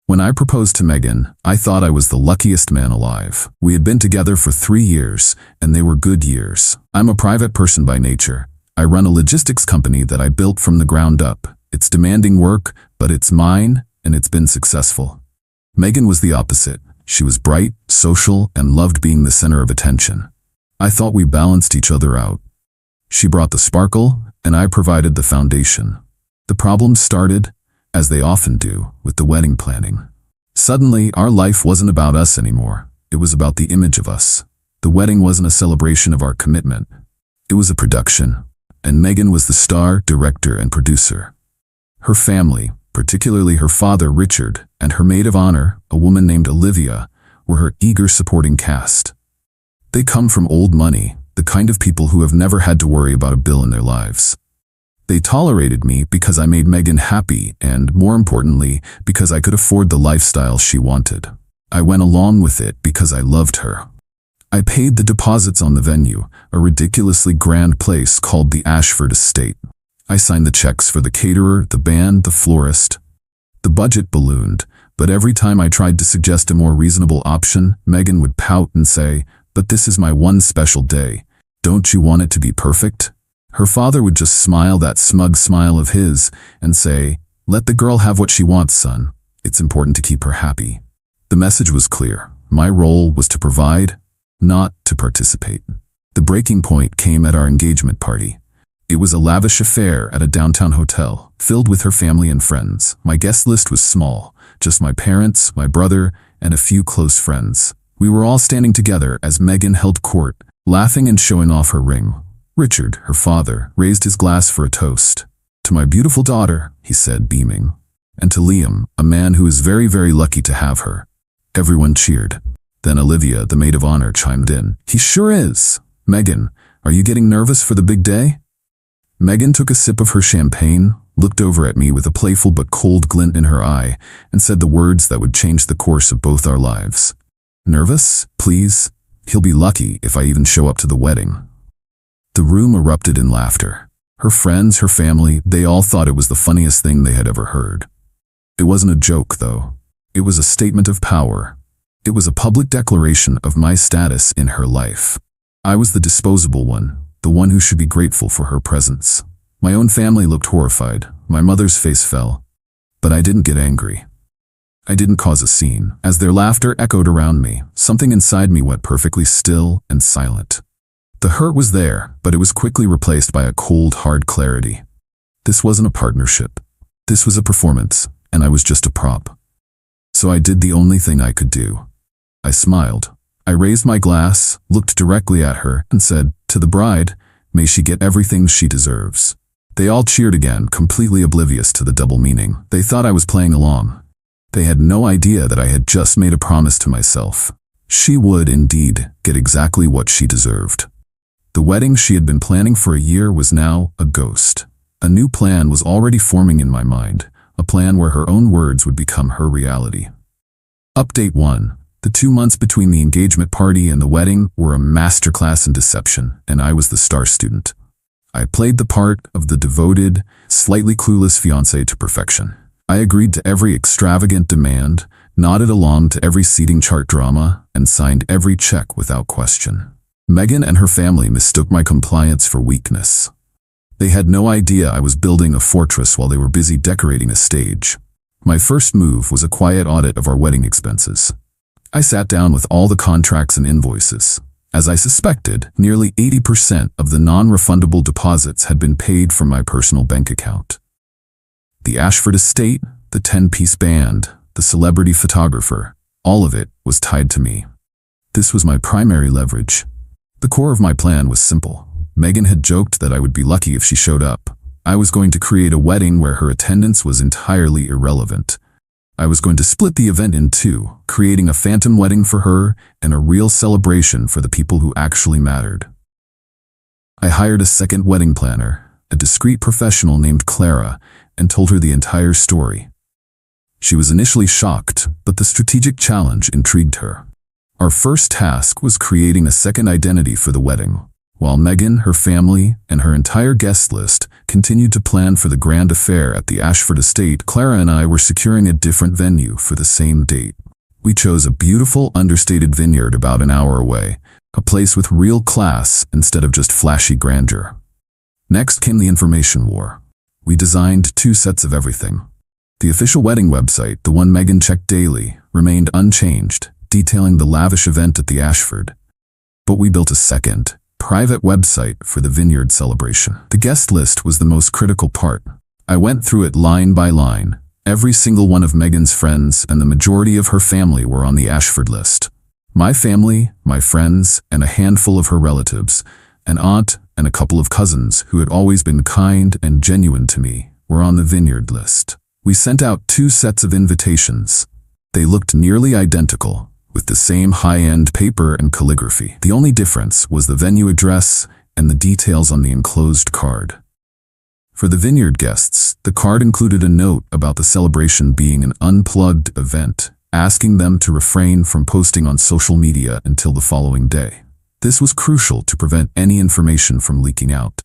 When I proposed to Megan, I thought I was the luckiest man alive. We had been together for 3 years, and they were good years. I'm a private person by nature. I run a logistics company that I built from the ground up. It's demanding work, but it's mine, and it's been successful. Megan was the opposite. She was bright, social, and loved being the center of attention. I thought we balanced each other out. She brought the sparkle, and I provided the foundation. The problems started, as they often do, with the wedding planning. Suddenly, our life wasn't about us anymore. It was about the image of us. The wedding wasn't a celebration of our commitment. It was a production, and Megan was the star, director, and producer. Her family, particularly her father, Richard, and her maid of honor, a woman named Olivia, were her eager supporting cast. They come from old money, the kind of people who have never had to worry about a bill in their lives. They tolerated me because I made Megan happy and, more importantly, because I could afford the lifestyle she wanted. I went along with it because I loved her. I paid the deposits on the venue, a ridiculously grand place called the Ashford Estate. I signed the checks for the caterer, the band, the florist. The budget ballooned, but every time I tried to suggest a more reasonable option, Megan would pout and say, "But this is my one special day. Don't you want it to be perfect?" Her father would just smile that smug smile of his and say, "Let the girl have what she wants, son. It's important to keep her happy." The message was clear. My role was to provide, not to participate. The breaking point came at our engagement party. It was a lavish affair at a downtown hotel, filled with her family and friends. My guest list was small, just my parents, my brother, and a few close friends. We were all standing together as Megan held court, laughing and showing off her ring. Richard, her father, raised his glass for a toast. "To my beautiful daughter," he said, beaming. "And to Liam, a man who is very, very lucky to have her." Everyone cheered. Then Olivia, the maid of honor, chimed in. "He sure is. Megan, are you getting nervous for the big day?" Megan took a sip of her champagne, looked over at me with a playful but cold glint in her eye, and said the words that would change the course of both our lives. "Nervous? Please? He'll be lucky if I even show up to the wedding." The room erupted in laughter. Her friends, her family, they all thought it was the funniest thing they had ever heard. It wasn't a joke, though. It was a statement of power. It was a public declaration of my status in her life. I was the disposable one, the one who should be grateful for her presence. My own family looked horrified. My mother's face fell. But I didn't get angry. I didn't cause a scene. As their laughter echoed around me, something inside me went perfectly still and silent. The hurt was there, but it was quickly replaced by a cold, hard clarity. This wasn't a partnership. This was a performance, and I was just a prop. So I did the only thing I could do. I smiled. I raised my glass, looked directly at her, and said, "To the bride, may she get everything she deserves." They all cheered again, completely oblivious to the double meaning. They thought I was playing along. They had no idea that I had just made a promise to myself. She would, indeed, get exactly what she deserved. The wedding she had been planning for a year was now a ghost. A new plan was already forming in my mind, a plan where her own words would become her reality. Update 1. The 2 months between the engagement party and the wedding were a masterclass in deception, and I was the star student. I played the part of the devoted, slightly clueless fiancé to perfection. I agreed to every extravagant demand, nodded along to every seating chart drama, and signed every check without question. Megan and her family mistook my compliance for weakness. They had no idea I was building a fortress while they were busy decorating a stage. My first move was a quiet audit of our wedding expenses. I sat down with all the contracts and invoices. As I suspected, nearly 80% of the non-refundable deposits had been paid from my personal bank account. The Ashford Estate, the 10-piece band, the celebrity photographer, all of it was tied to me. This was my primary leverage. The core of my plan was simple. Megan had joked that I would be lucky if she showed up. I was going to create a wedding where her attendance was entirely irrelevant. I was going to split the event in two, creating a phantom wedding for her and a real celebration for the people who actually mattered. I hired a second wedding planner, a discreet professional named Clara, and told her the entire story. She was initially shocked, but the strategic challenge intrigued her. Our first task was creating a second identity for the wedding, while Megan, her family, and her entire guest list continued to plan for the grand affair at the Ashford estate, Clara and I were securing a different venue for the same date. We chose a beautiful, understated vineyard about an hour away, a place with real class instead of just flashy grandeur. Next came the information war. We designed 2 sets of everything. The official wedding website, the one Megan checked daily, remained unchanged, detailing the lavish event at the Ashford. But we built a second, private website for the vineyard celebration. The guest list was the most critical part. I went through it line by line. Every single one of Megan's friends and the majority of her family were on the Ashford list. My family, my friends, and a handful of her relatives, an aunt and a couple of cousins who had always been kind and genuine to me, were on the vineyard list. We sent out 2 sets of invitations. They looked nearly identical, with the same high-end paper and calligraphy. The only difference was the venue address and the details on the enclosed card. For the vineyard guests, the card included a note about the celebration being an unplugged event, asking them to refrain from posting on social media until the following day. This was crucial to prevent any information from leaking out.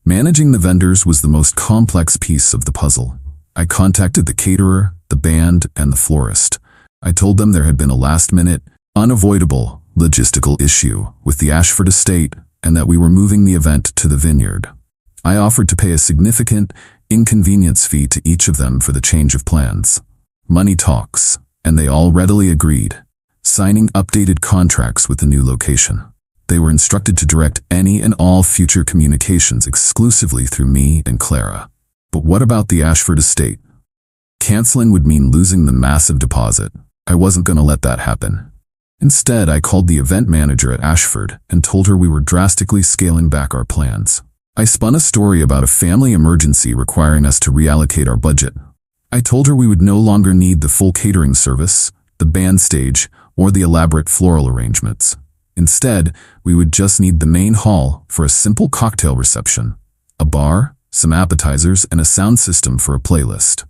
Managing the vendors was the most complex piece of the puzzle. I contacted the caterer, the band, and the florist. I told them there had been a last-minute, unavoidable logistical issue with the Ashford estate and that we were moving the event to the vineyard. I offered to pay a significant inconvenience fee to each of them for the change of plans. Money talks, and they all readily agreed, signing updated contracts with the new location. They were instructed to direct any and all future communications exclusively through me and Clara. But what about the Ashford estate? Canceling would mean losing the massive deposit. I wasn't going to let that happen. Instead, I called the event manager at Ashford and told her we were drastically scaling back our plans. I spun a story about a family emergency requiring us to reallocate our budget. I told her we would no longer need the full catering service, the band stage, or the elaborate floral arrangements. Instead, we would just need the main hall for a simple cocktail reception, a bar, some appetizers, and a sound system for a playlist.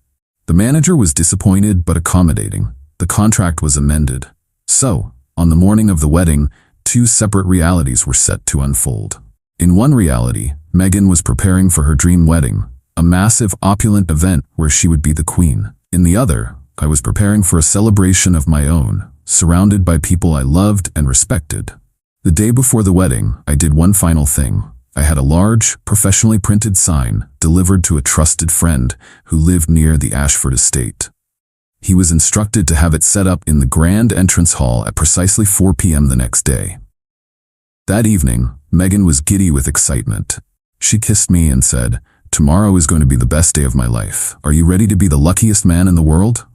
The manager was disappointed but accommodating. The contract was amended. So, on the morning of the wedding, 2 separate realities were set to unfold. In one reality, Megan was preparing for her dream wedding, a massive, opulent event where she would be the queen. In the other, I was preparing for a celebration of my own, surrounded by people I loved and respected. The day before the wedding, I did one final thing. I had a large, professionally printed sign delivered to a trusted friend who lived near the Ashford estate. He was instructed to have it set up in the grand entrance hall at precisely 4 p.m. the next day. That evening, Megan was giddy with excitement. She kissed me and said, "Tomorrow is going to be the best day of my life. Are you ready to be the luckiest man in the world?"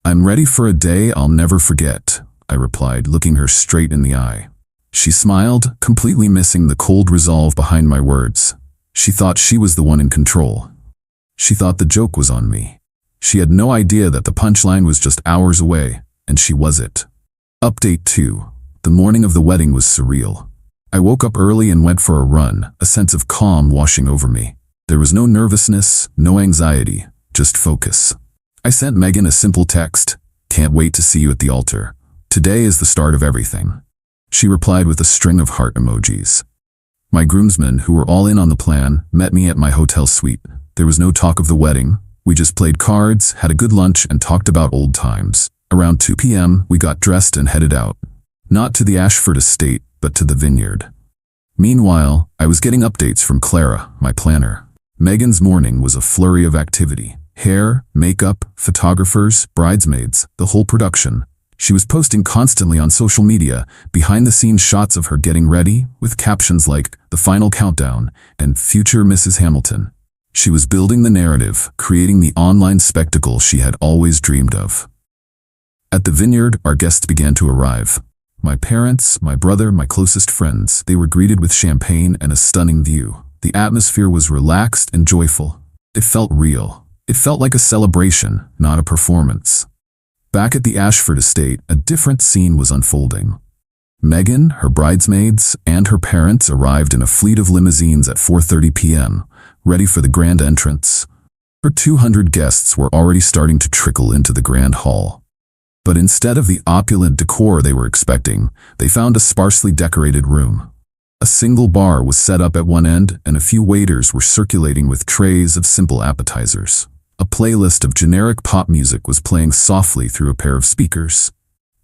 "I'm ready for a day I'll never forget," I replied, looking her straight in the eye. She smiled, completely missing the cold resolve behind my words. She thought she was the one in control. She thought the joke was on me. She had no idea that the punchline was just hours away, and she was it. Update 2. The morning of the wedding was surreal. I woke up early and went for a run, a sense of calm washing over me. There was no nervousness, no anxiety, just focus. I sent Megan a simple text, "Can't wait to see you at the altar. Today is the start of everything." She replied with a string of heart emojis. My groomsmen, who were all in on the plan, met me at my hotel suite. There was no talk of the wedding. We just played cards, had a good lunch, and talked about old times. Around 2 p.m., we got dressed and headed out. Not to the Ashford estate, but to the vineyard. Meanwhile, I was getting updates from Clara, my planner. Megan's morning was a flurry of activity. Hair, makeup, photographers, bridesmaids, the whole production. She was posting constantly on social media, behind-the-scenes shots of her getting ready, with captions like, "The Final Countdown," and "Future Mrs. Hamilton." She was building the narrative, creating the online spectacle she had always dreamed of. At the vineyard, our guests began to arrive. My parents, my brother, my closest friends, they were greeted with champagne and a stunning view. The atmosphere was relaxed and joyful. It felt real. It felt like a celebration, not a performance. Back at the Ashford estate, a different scene was unfolding. Megan, her bridesmaids, and her parents arrived in a fleet of limousines at 4:30 p.m., ready for the grand entrance. Her 200 guests were already starting to trickle into the grand hall. But instead of the opulent decor they were expecting, they found a sparsely decorated room. A single bar was set up at one end, and a few waiters were circulating with trays of simple appetizers. A playlist of generic pop music was playing softly through a pair of speakers.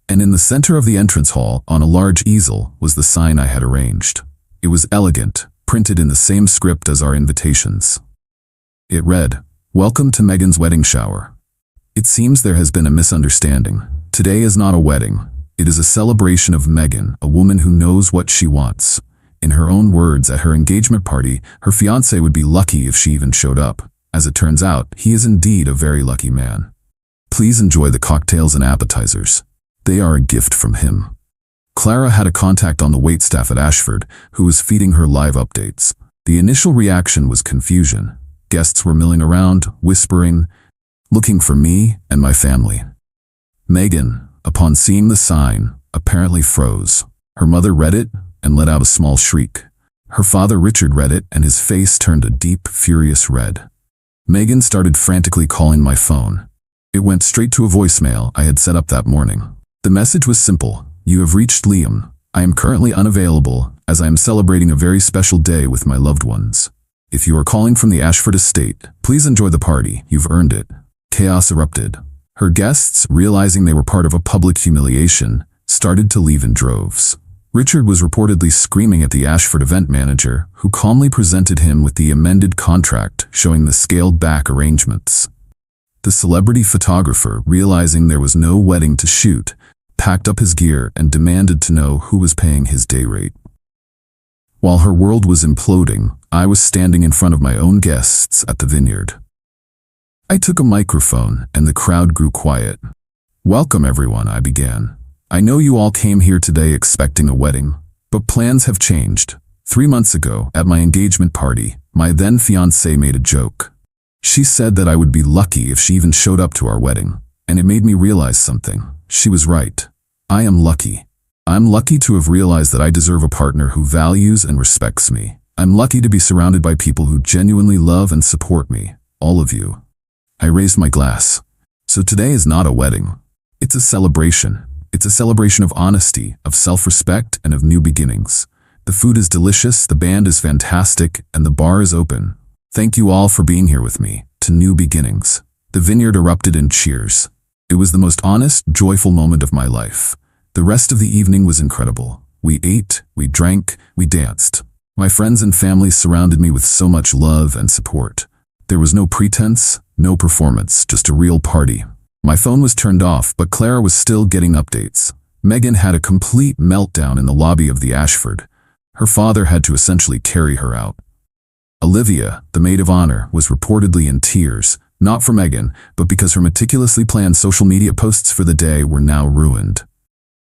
And in the center of the entrance hall, on a large easel, was the sign I had arranged. It was elegant, printed in the same script as our invitations. It read, "Welcome to Megan's wedding shower. It seems there has been a misunderstanding. Today is not a wedding. It is a celebration of Megan, a woman who knows what she wants." In her own words, at her engagement party, her fiancé would be lucky if she even showed up. As it turns out, he is indeed a very lucky man. Please enjoy the cocktails and appetizers. They are a gift from him. Clara had a contact on the waitstaff at Ashford who was feeding her live updates. The initial reaction was confusion. Guests were milling around, whispering, looking for me and my family. Megan, upon seeing the sign, apparently froze. Her mother read it and let out a small shriek. Her father Richard read it and his face turned a deep, furious red. Megan started frantically calling my phone. It went straight to a voicemail I had set up that morning. The message was simple. "You have reached Liam. I am currently unavailable as I am celebrating a very special day with my loved ones. If you are calling from the Ashford estate, please enjoy the party. You've earned it." Chaos erupted. Her guests, realizing they were part of a public humiliation, started to leave in droves. Richard was reportedly screaming at the Ashford event manager, who calmly presented him with the amended contract showing the scaled-back arrangements. The celebrity photographer, realizing there was no wedding to shoot, packed up his gear and demanded to know who was paying his day rate. While her world was imploding, I was standing in front of my own guests at the vineyard. I took a microphone and the crowd grew quiet. "Welcome everyone," I began. "I know you all came here today expecting a wedding, but plans have changed. 3 months ago, at my engagement party, my then fiancée made a joke. She said that I would be lucky if she even showed up to our wedding, and it made me realize something. She was right. I am lucky. I'm lucky to have realized that I deserve a partner who values and respects me. I'm lucky to be surrounded by people who genuinely love and support me, all of you." I raised my glass. So today is not a wedding. It's a celebration. It's a celebration of honesty, of self-respect, and of new beginnings. The food is delicious, the band is fantastic, and the bar is open. Thank you all for being here with me, to new beginnings. The vineyard erupted in cheers. It was the most honest, joyful moment of my life. The rest of the evening was incredible. We ate, we drank, we danced. My friends and family surrounded me with so much love and support. There was no pretense, no performance, just a real party. My phone was turned off, but Clara was still getting updates. Megan had a complete meltdown in the lobby of the Ashford. Her father had to essentially carry her out. Olivia, the maid of honor, was reportedly in tears, not for Megan, but because her meticulously planned social media posts for the day were now ruined.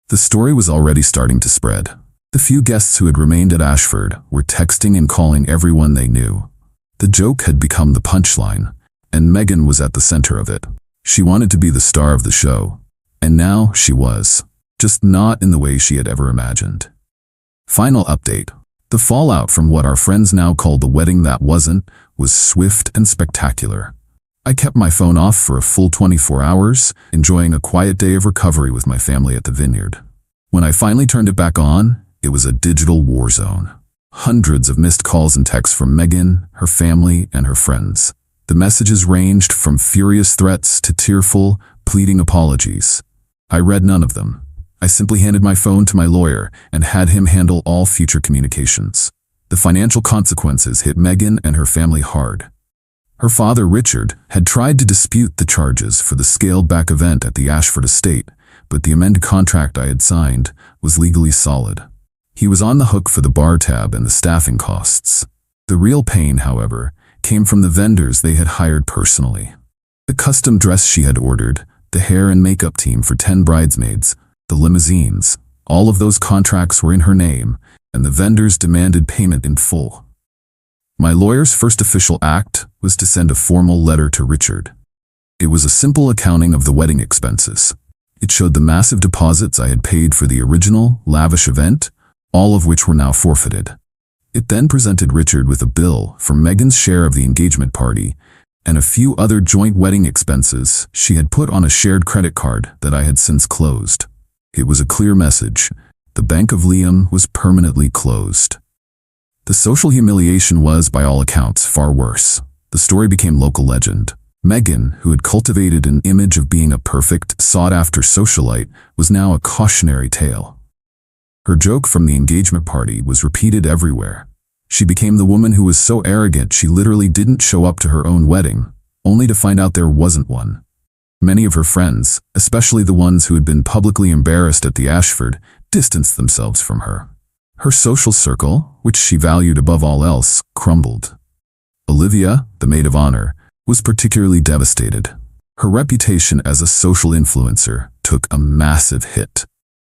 The story was already starting to spread. The few guests who had remained at Ashford were texting and calling everyone they knew. The joke had become the punchline, and Megan was at the center of it. She wanted to be the star of the show, and now she was, just not in the way she had ever imagined. Final update. The fallout from what our friends now called the wedding that wasn't was swift and spectacular. I kept my phone off for a full 24 hours, enjoying a quiet day of recovery with my family at the vineyard. When I finally turned it back on, it was a digital war zone. Hundreds of missed calls and texts from Megan, her family, and her friends. The messages ranged from furious threats to tearful, pleading apologies. I read none of them. I simply handed my phone to my lawyer and had him handle all future communications. The financial consequences hit Megan and her family hard. Her father, Richard, had tried to dispute the charges for the scaled-back event at the Ashford estate, but the amended contract I had signed was legally solid. He was on the hook for the bar tab and the staffing costs. The real pain, however, came from the vendors they had hired personally. The custom dress she had ordered, the hair and makeup team for 10 bridesmaids, the limousines, all of those contracts were in her name, and the vendors demanded payment in full. My lawyer's first official act was to send a formal letter to Richard. It was a simple accounting of the wedding expenses. It showed the massive deposits I had paid for the original, lavish event, all of which were now forfeited. It then presented Richard with a bill for Megan's share of the engagement party and a few other joint wedding expenses she had put on a shared credit card that I had since closed. It was a clear message. The Bank of Liam was permanently closed. The social humiliation was, by all accounts, far worse. The story became local legend. Megan, who had cultivated an image of being a perfect, sought-after socialite, was now a cautionary tale. Her joke from the engagement party was repeated everywhere. She became the woman who was so arrogant she literally didn't show up to her own wedding, only to find out there wasn't one. Many of her friends, especially the ones who had been publicly embarrassed at the Ashford, distanced themselves from her. Her social circle, which she valued above all else, crumbled. Olivia, the maid of honor, was particularly devastated. Her reputation as a social influencer took a massive hit.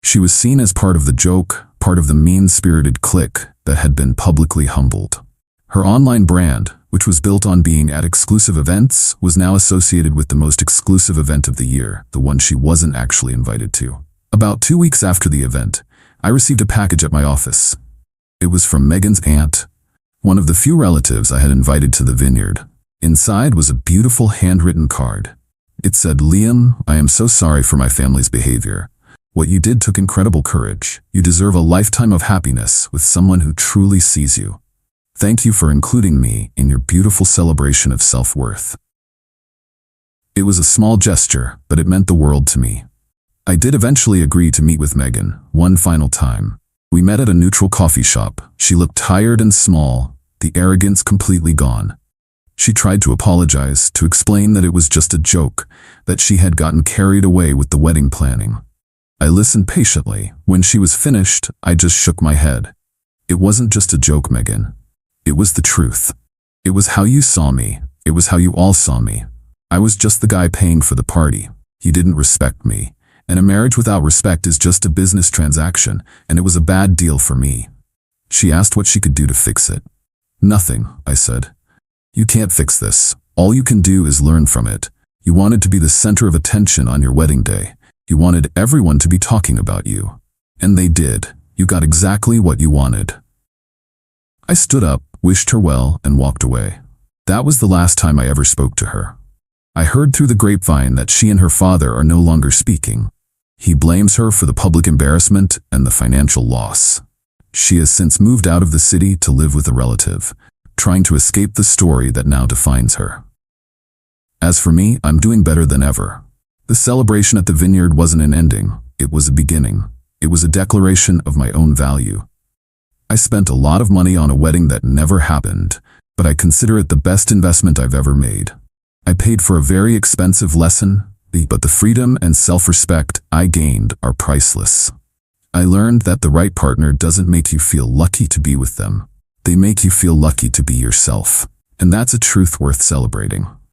She was seen as part of the joke, part of the mean-spirited clique that had been publicly humbled. Her online brand, which was built on being at exclusive events, was now associated with the most exclusive event of the year, the one she wasn't actually invited to. About 2 weeks after the event, I received a package at my office. It was from Megan's aunt, one of the few relatives I had invited to the vineyard. Inside was a beautiful handwritten card. It said, "Liam, I am so sorry for my family's behavior. What you did took incredible courage. You deserve a lifetime of happiness with someone who truly sees you. Thank you for including me in your beautiful celebration of self-worth." It was a small gesture, but it meant the world to me. I did eventually agree to meet with Megan, one final time. We met at a neutral coffee shop. She looked tired and small, the arrogance completely gone. She tried to apologize, to explain that it was just a joke, that she had gotten carried away with the wedding planning. I listened patiently. When she was finished, I just shook my head. It wasn't just a joke, Megan. It was the truth. It was how you saw me. It was how you all saw me. I was just the guy paying for the party. You didn't respect me. And a marriage without respect is just a business transaction, and it was a bad deal for me. She asked what she could do to fix it. "Nothing," I said. "You can't fix this. All you can do is learn from it. You wanted to be the center of attention on your wedding day. You wanted everyone to be talking about you. And they did. You got exactly what you wanted." I stood up, wished her well, and walked away. That was the last time I ever spoke to her. I heard through the grapevine that she and her father are no longer speaking. He blames her for the public embarrassment and the financial loss. She has since moved out of the city to live with a relative, trying to escape the story that now defines her. As for me, I'm doing better than ever. The celebration at the vineyard wasn't an ending, it was a beginning. It was a declaration of my own value. I spent a lot of money on a wedding that never happened, but I consider it the best investment I've ever made. I paid for a very expensive lesson, but the freedom and self-respect I gained are priceless. I learned that the right partner doesn't make you feel lucky to be with them. They make you feel lucky to be yourself. And that's a truth worth celebrating.